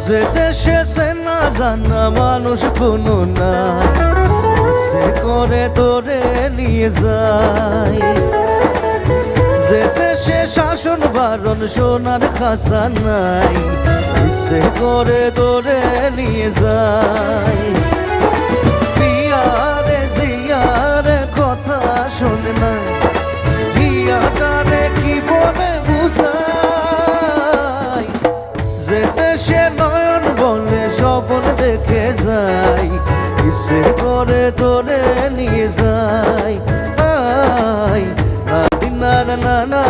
যে দেশে সে না জানা মানুষ কোনো না, সে করে ধরে নিয়ে যায়। যে দেশে শাসন বারণ সোনার খাসা নাই, সে করে ধরে নিয়ে যায়। পিয়ারে জিয়ারে কথা শোনে না, হিয়াটারে কি বলে বুঝাই। যে দেশে নয়ন বলে স্বপ্ন দেখে যায়, সে করে ধরে নিয়ে যায়। না না না